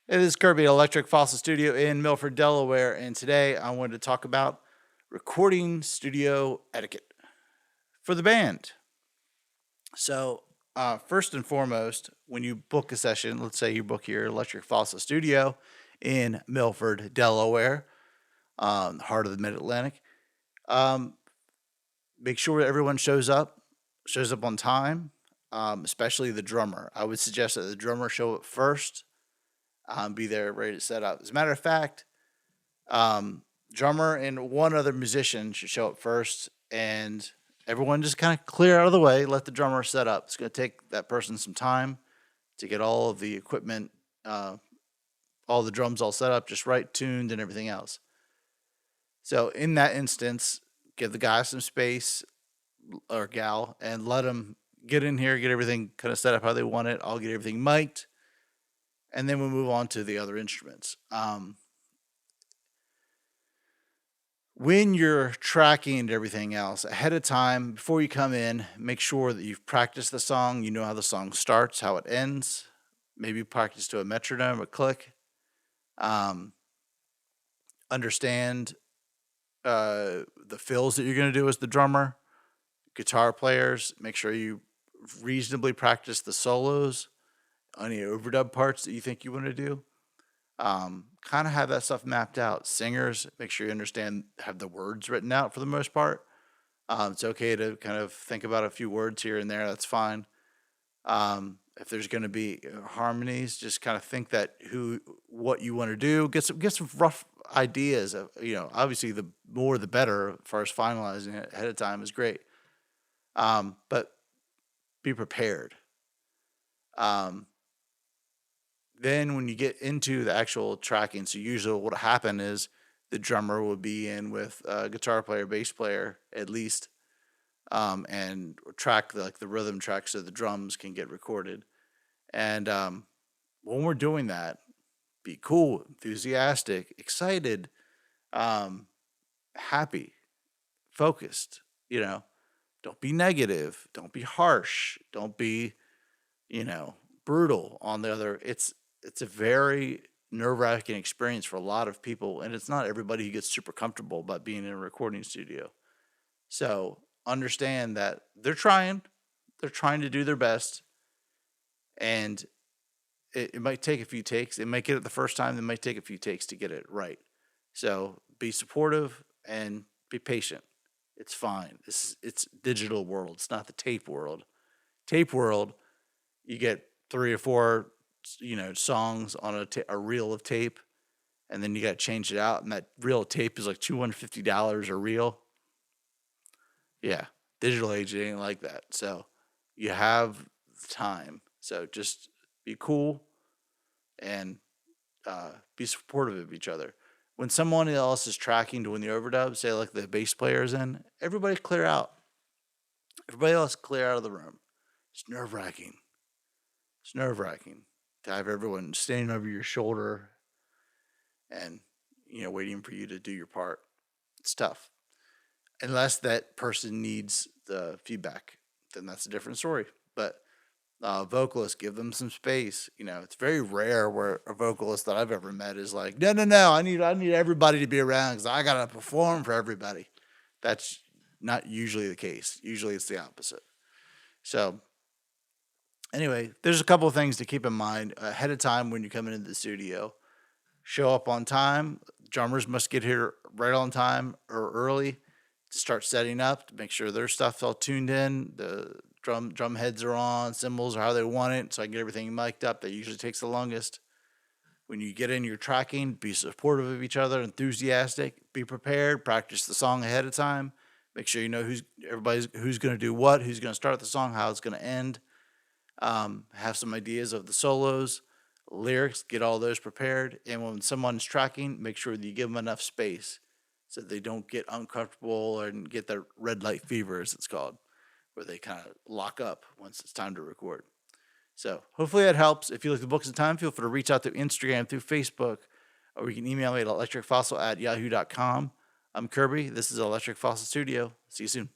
It is Kirby Electric Fossil Studio in Milford, Delaware, and today I wanted to talk about recording studio etiquette for the band. So, first and foremost, when you book a session, let's say you book your Electric Fossil Studio in Milford, Delaware, heart of the Mid Atlantic, um, make sure everyone shows up on time, especially the drummer. I would suggest that the drummer show up first, be there ready to set up. As a matter of fact, um, drummer and one other musician should show up first, and everyone just kind of clear out of the way. Let the drummer set up. It's going to take that person some time to get all of the equipment, uh, all the drums all set up, just right, tuned, and everything else. So in that instance, give the guy some space or gal, and let them get in here, get everything kind of set up how they want it. I'll get everything mic'd, and then we'll move on to the other instruments. When you're tracking and everything else ahead of time, before you come in, make sure that you've practiced the song. You know how the song starts, how it ends. Maybe practice to a metronome, a click. Um, Understand the fills that you're going to do as the drummer. Guitar players, make sure you reasonably practice the solos, any overdub parts that you think you want to do. Kind of have that stuff mapped out. Singers, make sure you understand, have the words written out for the most part. It's okay to kind of think about a few words here and there. That's fine. If there's going to be harmonies, just kind of think that what you want to do. Get some rough ideas. Obviously the more the better. As far as finalizing it ahead of time is great. But be prepared. Um, then when you get into the actual tracking, so usually what will happen is the drummer will be in with a guitar player, bass player at least, and track the rhythm track so the drums can get recorded. And when we're doing that, be cool, enthusiastic, excited, um, happy, focused. Don't be negative, don't be harsh, don't be brutal on the other. It's a very nerve wracking experience for a lot of people, and it's not everybody who gets super comfortable about being in a recording studio. So understand that they're trying to do their best, and it might take a few takes. They might get it the first time. It might take a few takes to get it right. So be supportive and be patient. It's fine. It's digital world. It's not the tape world. Tape world, you get three or four, songs on a reel of tape, and then you got to change it out, and that reel of tape is like $250 a reel. Yeah, digital age it ain't like that. So you have time. So just be cool and be supportive of each other. When someone else is tracking to win the overdub, say like the bass player is in, everybody clear out. Everybody else clear out of the room. It's nerve wracking. It's nerve wracking to have everyone standing over your shoulder and waiting for you to do your part. It's tough. Unless that person needs the feedback, then that's a different story. But vocalists, give them some space. It's very rare where a vocalist that I've ever met is like, no, no, no, I need everybody to be around because I gotta perform for everybody. That's not usually the case. Usually it's the opposite. So anyway, there's a couple of things to keep in mind ahead of time when you come into the studio. Show up on time. Drummers must get here right on time or early to start setting up to make sure their stuff's all tuned in. The drum heads are on, cymbals are how they want it, so I can get everything mic'd up. That usually takes the longest. When you get in your tracking, be supportive of each other, enthusiastic, be prepared, practice the song ahead of time. Make sure you know who's going to do what, who's going to start the song, how it's going to end. Have some ideas of the solos, lyrics, get all those prepared. And when someone's tracking, make sure that you give them enough space so that they don't get uncomfortable and get the red light fever, as it's called, where they kind of lock up once it's time to record. So hopefully that helps. If you like the books of time, feel free to reach out through Instagram, through Facebook, or you can email me at electricfossil@yahoo.com. I'm Kirby. This is Electric Fossil Studio. See you soon.